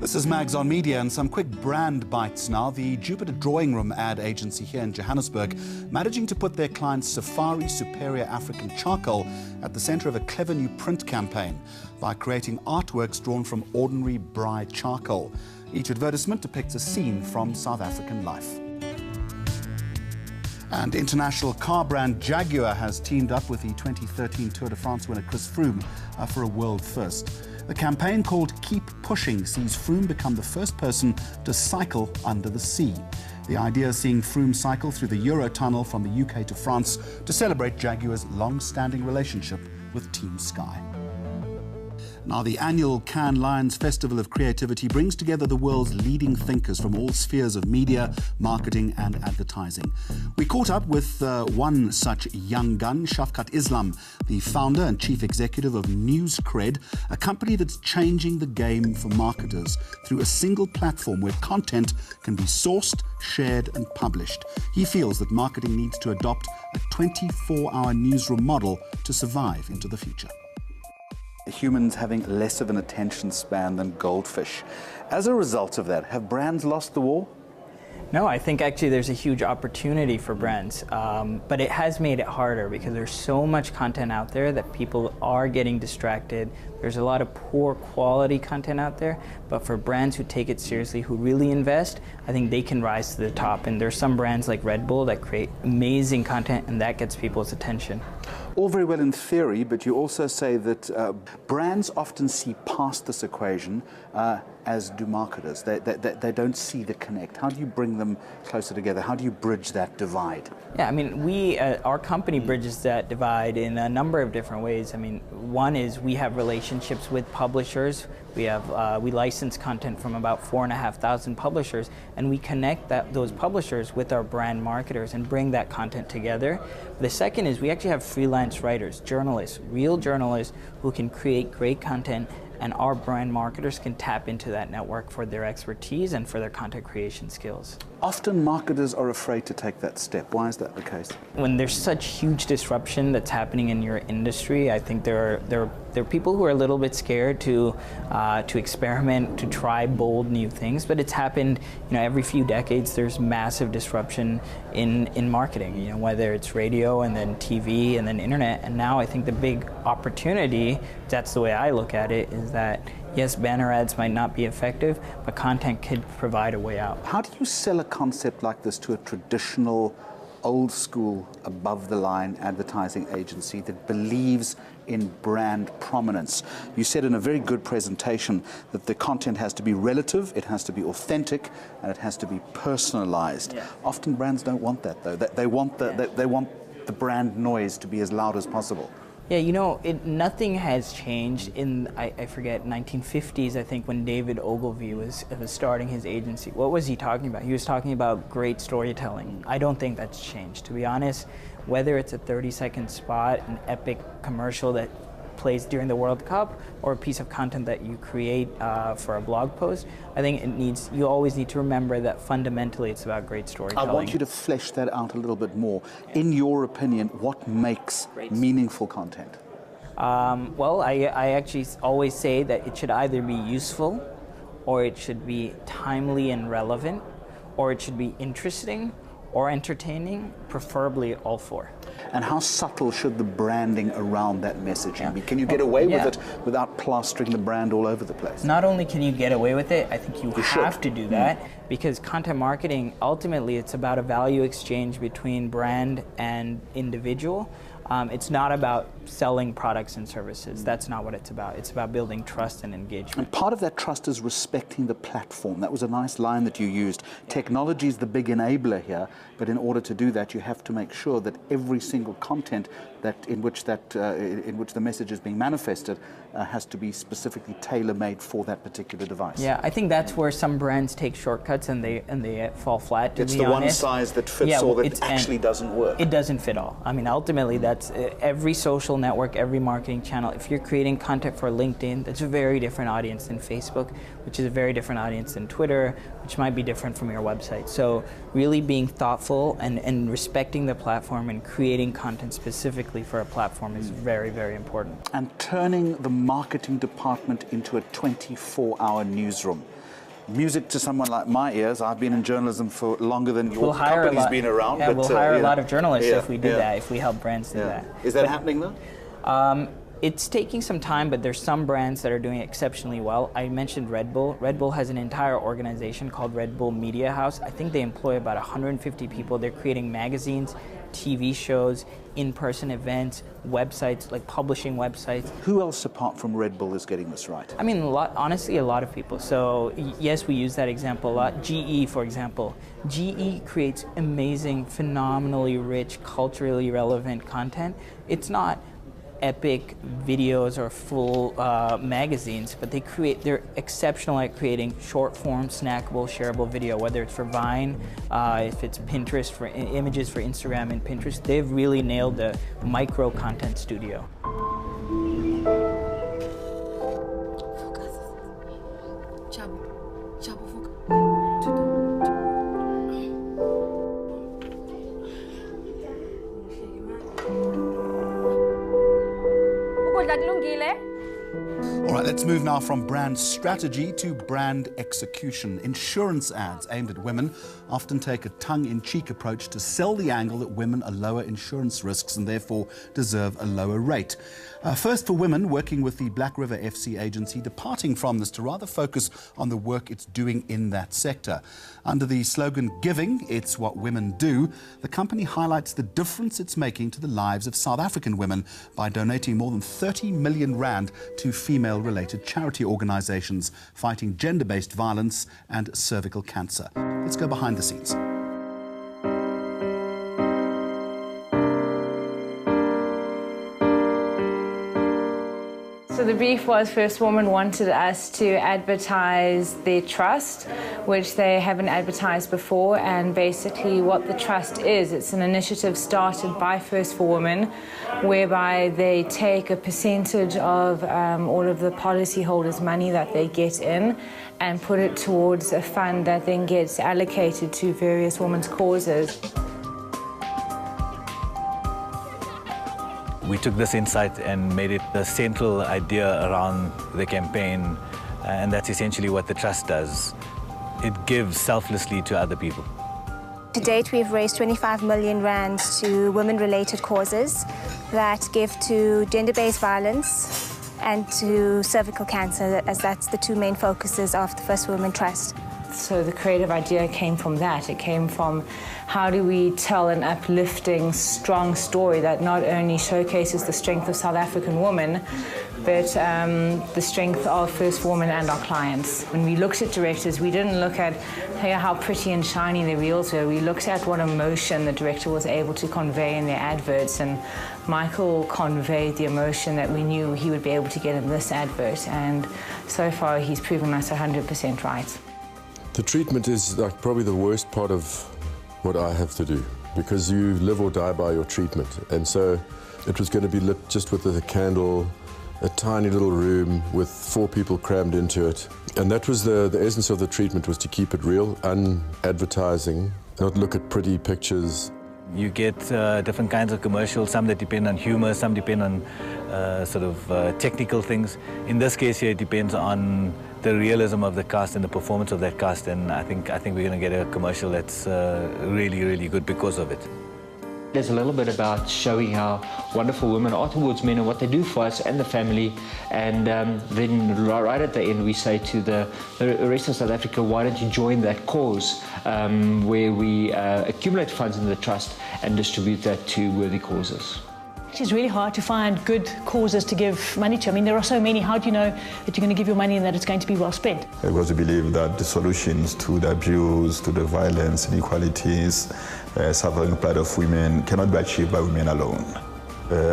This is Mags on Media and some quick brand bites now. The Jupiter Drawing Room ad agency here in Johannesburg managing to put their client Safari Superior African Charcoal at the centre of a clever new print campaign by creating artworks drawn from ordinary braai charcoal. Each advertisement depicts a scene from South African life. And international car brand Jaguar has teamed up with the 2013 Tour de France winner Chris Froome for a world first. The campaign, called Keep Pushing, sees Froome become the first person to cycle under the sea. The idea is seeing Froome cycle through the Eurotunnel from the UK to France to celebrate Jaguar's long-standing relationship with Team Sky. Now, the annual Cannes Lions Festival of Creativity brings together the world's leading thinkers from all spheres of media, marketing and advertising. We caught up with one such young gun, Shafqat Islam, the founder and chief executive of NewsCred, a company that's changing the game for marketers through a single platform where content can be sourced, shared and published. He feels that marketing needs to adopt a 24-hour newsroom model to survive into the future. Humans having less of an attention span than goldfish. As a result of that, have brands lost the war? No, I think actually there's a huge opportunity for brands, but it has made it harder because there's so much content out there that people are getting distracted. There's a lot of poor quality content out there, but for brands who take it seriously, who really invest, I think they can rise to the top. And there's some brands like Red Bull that create amazing content and that gets people's attention. All very well in theory, but you also say that brands often see past this equation, as do marketers. They don't see the connect. How do you bring them closer together? How do you bridge that divide? Yeah, I mean, our company bridges that divide in a number of different ways. I mean, one is we have relationships with publishers. We license content from about 4,500 publishers, and we connect those publishers with our brand marketers and bring that content together. The second is we actually have freelance writers, journalists, real journalists who can create great content, and our brand marketers can tap into that network for their expertise and for their content creation skills. Often marketers are afraid to take that step. Why is that the case? When there's such huge disruption that's happening in your industry, I think there are people who are a little bit scared to experiment, to try bold new things. But it's happened, every few decades. There's massive disruption in marketing. Whether it's radio and then TV and then internet. And now I think the big opportunity, that's the way I look at it, is that yes, banner ads might not be effective, but content could provide a way out. How do you sell a concept like this to a traditional, old school, above the line advertising agency that believes in brand prominence? You said in a very good presentation that the content has to be relative, it has to be authentic, and it has to be personalized. Yeah. Often brands don't want that though. They want the brand noise to be as loud as possible. Yeah, nothing has changed in, I forget, 1950s, I think, when David Ogilvy was starting his agency. What was he talking about? He was talking about great storytelling. I don't think that's changed, to be honest. Whether it's a 30-second spot, an epic commercial that plays during the World Cup, or a piece of content that you create for a blog post, I think you always need to remember that fundamentally it's about great storytelling. I want you to flesh that out a little bit more. In your opinion, what makes meaningful content? Well, I actually always say that it should either be useful, or it should be timely and relevant, or it should be interesting or entertaining, preferably all four. And how subtle should the branding around that messaging be? Can you get away with it without plastering the brand all over the place? Not only can you get away with it, I think you have to do that, because content marketing, ultimately, it's about a value exchange between brand and individual. It's not about selling products and services. That's not what it's about. It's about building trust and engagement. And part of that trust is respecting the platform. That was a nice line that you used. Technology is the big enabler here, but in order to do that, you have to make sure that every single content in which the message is being manifested has to be specifically tailor-made for that particular device. Yeah, I think that's where some brands take shortcuts and they fall flat. It's the one size that fits all that actually doesn't work. It doesn't fit all. I mean, ultimately, that's every social network, every marketing channel. If you're creating content for LinkedIn, that's a very different audience than Facebook, which is a very different audience than Twitter, which might be different from your website. So really being thoughtful and respecting the platform and creating content specifically for a platform is very, very important. And turning the marketing department into a 24-hour newsroom. music to someone like my ears. I've been in journalism for longer than your hire company's been around. Yeah, but, we'll hire a yeah. lot of journalists Yeah, if we do yeah. that, if we help brands do that. Is that happening though? It's taking some time, but there's some brands that are doing exceptionally well. I mentioned Red Bull. Red Bull has an entire organization called Red Bull Media House. I think they employ about 150 people. They're creating magazines, TV shows, in-person events, websites, like publishing websites. Who else apart from Red Bull is getting this right? I mean, honestly, a lot of people. So yes, we use that example a lot. GE, for example. GE creates amazing, phenomenally rich, culturally relevant content. It's not epic videos or full magazines, but they're exceptional at creating short form, snackable, shareable video, whether it's for Vine, if it's Pinterest, for images for Instagram and Pinterest. They've really nailed the micro content studio. All right, let's move now from brand strategy to brand execution. Insurance ads aimed at women often take a tongue-in-cheek approach to sell the angle that women are lower insurance risks and therefore deserve a lower rate. First for Women, working with the Black River FC agency, departing from this to rather focus on the work it's doing in that sector. Under the slogan, "Giving, it's what women do," the company highlights the difference it's making to the lives of South African women by donating more than 30 million rand to female-related charity organisations fighting gender-based violence and cervical cancer. Let's go behind the scenes. So the brief was First Woman wanted us to advertise their trust, which they haven't advertised before, and basically what the trust is, it's an initiative started by First for Women, whereby they take a percentage of all of the policyholders' money that they get in and put it towards a fund that then gets allocated to various women's causes. We took this insight and made it the central idea around the campaign, and that's essentially what the trust does. It gives selflessly to other people. To date, we've raised 25 million rand to women-related causes that give to gender-based violence and to cervical cancer, as that's the two main focuses of the First Women Trust. So the creative idea came from that. It came from how do we tell an uplifting, strong story that not only showcases the strength of South African women, but the strength of First Women and our clients. When we looked at directors, we didn't look at how pretty and shiny the reels were. We looked at what emotion the director was able to convey in their adverts, and Michael conveyed the emotion that we knew he would be able to get in this advert, and so far he's proven us 100% right. The treatment is like probably the worst part of what I have to do, because you live or die by your treatment. And so it was going to be lit just with a candle, a tiny little room with 4 people crammed into it. And that was the essence of the treatment, was to keep it real, unadvertising, not look at pretty pictures. You get different kinds of commercials, some that depend on humor, some depend on technical things. In this case here, it depends on the realism of the cast and the performance of that cast, and I think we're going to get a commercial that's really, really good because of it. There's a little bit about showing how wonderful women are towards men and what they do for us and the family, and then right at the end we say to the rest of South Africa, why don't you join that cause where we accumulate funds in the trust and distribute that to worthy causes. It's really hard to find good causes to give money to. I mean, there are so many. How do you know that you're going to give your money and that it's going to be well spent? I was to believe that the solutions to the abuse, to the violence, inequalities, suffering plight of women cannot be achieved by women alone.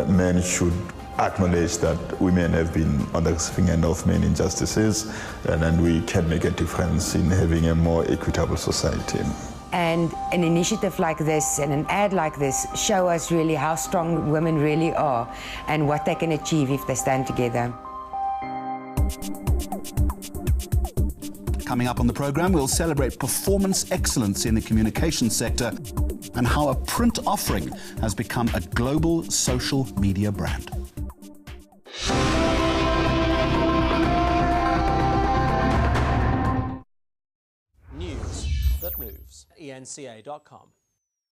Men should acknowledge that women have been on the receiving end of many injustices, and then we can make a difference in having a more equitable society. And an initiative like this and an ad like this show us really how strong women really are and what they can achieve if they stand together. Coming up on the programme, we'll celebrate performance excellence in the communications sector and how a print offering has become a global social media brand. that moves. enca.com.